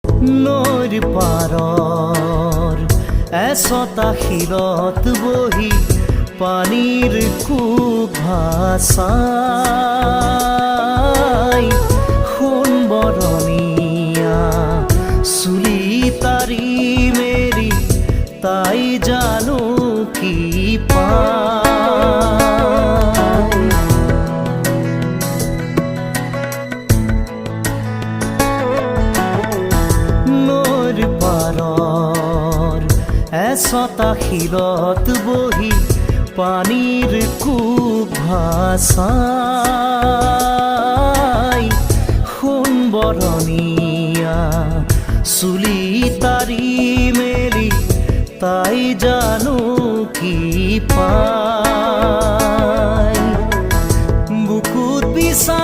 নৈৰ পাৰৰ এচটা শিলত বহি পানীৰ কোব ভাচাই সোণবৰণীয়া চুলি তাৰি মেৰি তাই জানো কি পায়। নৈৰ পাৰৰ এচটা শিলত বহি পানীৰ কোব ভাচাই সোণবৰণীয়া চুলি তাৰি মেলি তাই জানো কি পায়। বুকুত বিচা